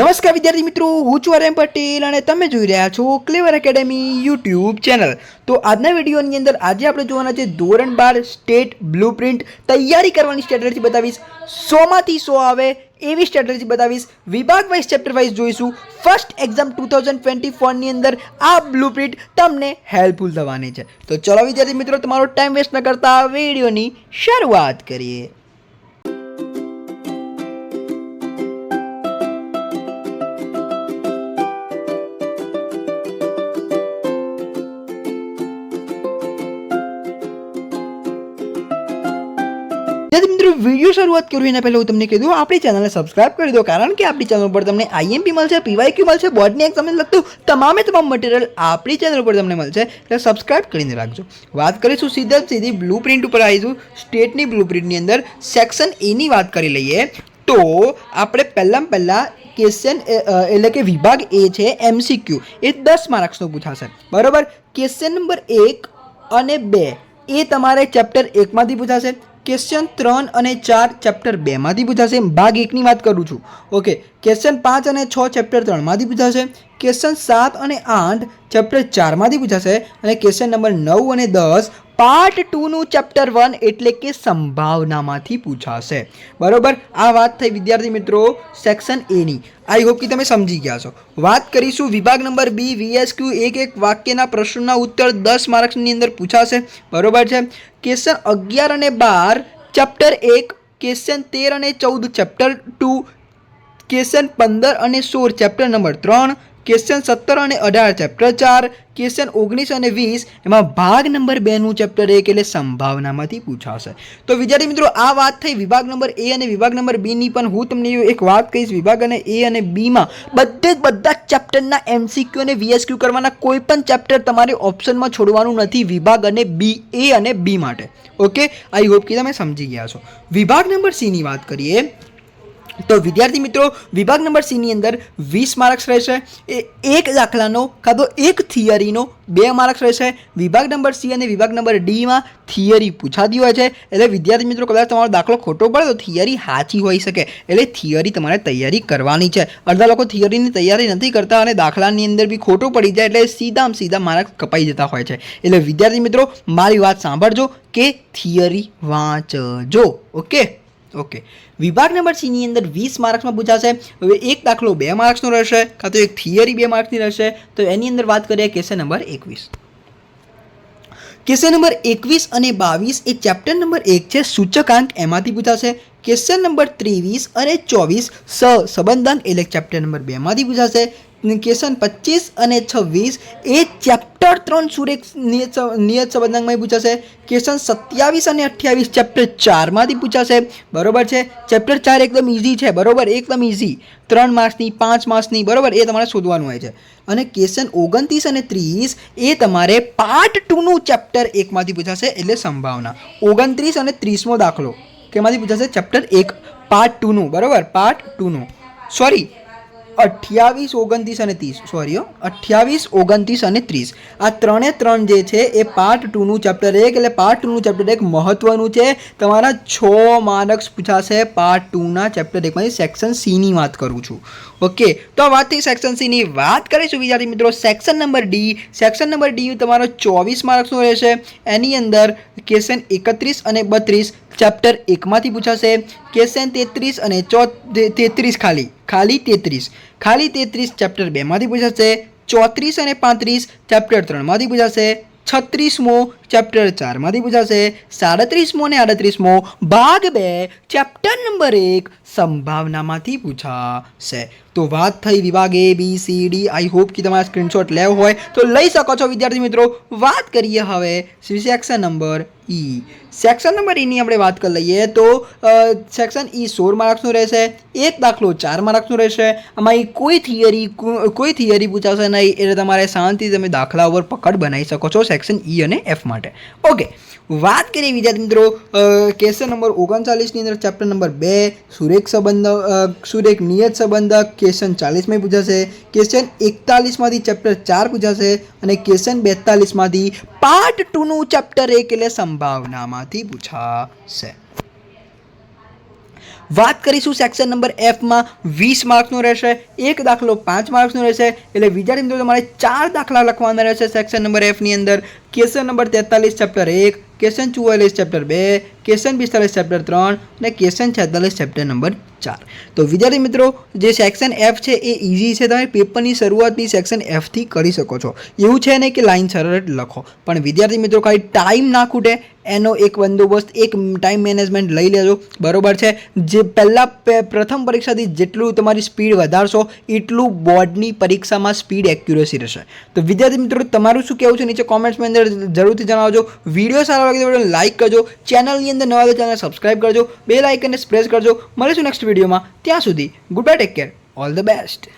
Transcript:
નમસ્કાર વિદ્યાર્થી મિત્રો, હું છું આરએમ પટેલ અને તમે જોઈ રહ્યા છો ક્લેવર એકેડમી યુટ્યુબ ચેનલ। તો આજના વિડીયોની અંદર આજે આપણે જોવાના છે ધોરણ 12 સ્ટેટ બ્લુપ્રિન્ટ તૈયારી કરવાની સ્ટ્રેટેજી બતાવીશ। 100 માંથી 100 આવે એવી સ્ટ્રેટેજી બતાવીશ। વિભાગ વાઇઝ ચેપ્ટર વાઇઝ જોઈશું। ફર્સ્ટ એક્ઝામ 2024 ની અંદર આ બ્લુપ્રિન્ટ તમને હેલ્પફુલ થવાની છે। તો ચલો વિદ્યાર્થી મિત્રો, તમારો ટાઈમ વેસ્ટ ન કરતા વિડીયોની શરૂઆત કરીએ। મિત્રો વિડીયો શરૂઆત કરું એના પહેલાં હું તમને કહી દઉં, આપણી ચેનલને સબસ્ક્રાઇબ કરી દો, કારણ કે આપણી ચેનલ પર તમને આઈએમપી મળશે, પીવાયક્યુ મળશે, બોર્ડની એક્ઝામને લગતું તમામ મટીરિયલ આપણી ચેનલ પર તમને મળશે, એટલે સબસ્ક્રાઇબ કરીને રાખજો। વાત કરીશું સીધી બ્લુપ્રિન્ટ ઉપર આવીશું। સ્ટેટની બ્લુપ્રિન્ટની અંદર સેક્શન એની વાત કરી લઈએ તો આપણે પહેલાં ક્વેશ્ચન એટલે કે વિભાગ એ છે એમસીક્યુ, એ 10 માર્ક્સનો પૂછાશે, બરાબર। ક્વેશ્ચન નંબર 1 અને 2 એ તમારે ચેપ્ટર 1 માંથી પૂછાશે। ક્વેશ્ચન 3 અને 4 ચેપ્ટર 2 માંથી પૂછાશે, ભાગ 1 ની વાત કરું છું, ઓકે। ક્વેશ્ચન 5 અને 6 ચેપ્ટર 3 માંથી પૂછાશે। ક્વેશ્ચન 7 અને 8 ચેપ્ટર 4 માંથી પૂછાશે અને ક્વેશ્ચન નંબર 9 અને 10 પાર્ટ 2 નું ચેપ્ટર 1 એટલે કે સંભાવનામાંથી પૂછાશે, બરોબર। આ વાત થઈ વિદ્યાર્થી મિત્રો સેક્શન એ ની। આઈ હોપ કે તમે સમજી ગયા છો। વાત કરીશું વિભાગ નંબર બી વીએસક્યુ, એક વાક્યના પ્રશ્નના ઉત્તર 10 માર્ક્સની અંદર પૂછાશે, બરોબર છે। ક્વેશ્ચન 11 અને 12 ચેપ્ટર 1, ક્વેશ્ચન 13 અને 14 ચેપ્ટર 2, ક્વેશ્ચન 15 અને 16 ચેપ્ટર નંબર 3, ક્વેશ્ચન 17 અને 18 ચેપ્ટર 4, ક્વેશ્ચન 19 અને 20 એમાં ભાગ નંબર 2 નું ચેપ્ટર 1 એટલે સંભાવનામાંથી પૂછાશે। તો વિદ્યાર્થી મિત્રો આ વાત થઈ વિભાગ નંબર એ અને વિભાગ નંબર બી ની, પણ હું તમને એક વાત કહીશ, વિભાગ અને એ અને બી માં બધા ચેપ્ટરના એમસીક્યુ અને વીએસક્યુ કરવાના, કોઈ પણ ચેપ્ટર તમારે ઓપ્શનમાં છોડવાનું નથી વિભાગ અને બી, એ અને બી માટે, ઓકે। આઈ હોપ કે તમે સમજી ગયા છો। વિભાગ નંબર સી ની વાત કરીએ તો વિદ્યાર્થી મિત્રો વિભાગ નંબર સી ની અંદર 20 માર્ક્સ રહેશે, એક દાખલાનો કાં તો એક થિયરીનો 2 માર્ક્સ રહેશે। વિભાગ નંબર સી અને વિભાગ નંબર ડી માં થિયરી પૂછાતી હોય છે, એટલે વિદ્યાર્થી મિત્રો કદાચ તમારો દાખલો ખોટો પડે તો થિયરી સાચી હોઈ શકે, એટલે થિયરી તમારે તૈયારી કરવાની છે। અડધા લોકો થિયરીની તૈયારી નથી કરતા અને દાખલાની અંદર બી ખોટું પડી જાય એટલે સીધા માર્ક્સ કપાઈ જતા હોય છે, એટલે વિદ્યાર્થી મિત્રો મારી વાત સાંભળજો કે થિયરી વાંચજો, ઓકે। વિભાગ નંબર સી ની અંદર 20 માર્ક્સમાં પૂછાશે। હવે એક દાખલો 2 માર્ક્સનો રહેશે, કાં તો એક થિયરી 2 માર્ક્સની રહેશે। તો એની અંદર વાત કરીએ ક્વેશ્ચન નંબર 21। ક્વેશ્ચન નંબર 21 અને 22 એ ચેપ્ટર નંબર 1 છે સૂચકાંક, એમાંથી પૂછાશે। ક્વેશ્ચન નંબર 23 અને 24 સંબંધન એટલે ચેપ્ટર નંબર 2 માંથી પૂછાશે। ક્વેશ્ચન 25 અને 26 એ ચેપ્ટર 3 સુરેખ નિયત સંબંધાંકમાં પૂછાશે। ક્વેશ્ચન 27 અને 28 ચેપ્ટર 4 માંથી પૂછાશે, બરોબર છે। ચેપ્ટર 4 એકદમ ઇઝી છે, બરોબર, એકદમ ઇઝી, 3 માર્ક્સની 5 માર્ક્સની, બરોબર, એ તમારે શોધવાનું હોય છે। અને ક્વેશ્ચન 29 અને 30 એ તમારે પાર્ટ 2 નું ચેપ્ટર 1 માંથી પૂછાશે, એટલે સંભાવના। 29 અને 30મો દાખલો કેમાંથી પૂછાશે? ચેપ્ટર 1 પાર્ટ 2 નું, બરોબર, પાર્ટ 2 નું, સોરી 28, 29 અને 30, સોરી 28, 29 અને 30 આ 3 જે છે એ પાર્ટ 2 નું ચેપ્ટર 1 એટલે પાર્ટ 2 નું ચેપ્ટર 1 મહત્વનું છે, તમારા 6 માર્ક્સ પૂછાશે પાર્ટ 2 ના ચેપ્ટર 1 માંથી। સેક્શન સી ની વાત કરું છું, ઓકે। તો આ વાત થઈ સેક્શન સી ની। વાત કરીશું વિદ્યાર્થી મિત્રો section number D. Section number D તમારો 24 માર્ક્સનો રહેશે। એની અંદર ક્વેશ્ચન 31 અને 32 ચેપ્ટર 1 માંથી પૂછાશે। ક્વેશ્ચન 33 અને 33 ખાલી 33 ચેપ્ટર 2 માંથી પૂછાશે। 34 અને 35 ચેપ્ટર 3 માંથી પૂછાશે। 36મો ચેપ્ટર 4 માંથી પૂછાશે। 37મો અને 38મો ભાગ 2 ચેપ્ટર નંબર 1 સંભાવનામાંથી પૂછાશે। તો વાત થઈ વિભાગ A B C D. I hope કે તમારા સ્ક્રીનશોટ લેવો હોય તો લઈ શકો છો વિદ્યાર્થી મિત્રો। વાત કરીએ હવે સેક્શન નંબર ઈ। સેક્શન નંબર ઈ ની આપણે વાત કરી લઈએ તો સેક્શન ઈ 16 માર્ક્સનું રહેશે, એક દાખલો 4 માર્ક્સનો રહેશે। આમાં કોઈ થિયરી પૂછાશે નહીં, એટલે તમારે શાંતિથી તમે દાખલા ઉપર પકડ બનાવી શકો છો સેક્શન ઈ અને એફ માટે, ઓકે। વાત કરીએ વિદ્યાર્થી મિત્રો ક્વેશ્ચન નંબર 39 ની અંદર ચેપ્ટર નંબર 2 સુરેખ નિયત સંબંધક ક્વેશ્ચન 40 માં પૂછાશે। ક્વેશ્ચન 41 માંથી ચેપ્ટર 4 પૂછાશે અને ક્વેશ્ચન 42 માંથી પાર્ટ 2 નું ચેપ્ટર 1 એટલે સંભાવનામાંથી પૂછાશે। વાત કરીશું સેક્શન નંબર એફમાં 20 માર્ક્સનો રહેશે, એક દાખલો 5 માર્ક્સનો રહેશે. એટલે વિદ્યાર્થી મિત્રો તમારે 4 દાખલા લખવાના રહેશે સેક્શન નંબર એફની અંદર. Question number 43 chapter 1, question 44 chapter 2, question 45 chapter 3 અને ક્વેશ્ચન 46 ચેપ્ટર નંબર 4. તો વિદ્યાર્થી મિત્રો જે સેક્શન એફ છે એ ઇઝી છે, તમે પેપરની શરૂઆતની સેક્શન એફથી કરી શકો છો. એવું છે નહીં કે લાઈન સરળ જ લખો, પણ વિદ્યાર્થી મિત્રો ખાલી ટાઈમ ના ખૂટે એનો એક બંદોબસ્ત, એક ટાઈમ મેનેજમેન્ટ લઈ લેજો, બરોબર છે. જે પ્રથમ પરીક્ષાથી જેટલું તમારી સ્પીડ વધારશો એટલું બોર્ડની પરીક્ષામાં સ્પીડ એક્યુરેસી રહેશે. તો વિદ્યાર્થી મિત્રો તમારું શું કહેવું છે નીચે કોમેન્ટ્સમાં અંદર જરૂરથી જણાવજો. વિડીયો સારો લાગે તો વિડીયો લાઈક કરજો, ચેનલની અંદર નવા તો ચેનલ સબસ્ક્રાઈબ કરજો, બેલ આઇકનને પ્રેસ કરજો. મળીશું નેક્સ્ટ વિડીયોમાં. ત્યાં સુધી good bye, take care, all the best.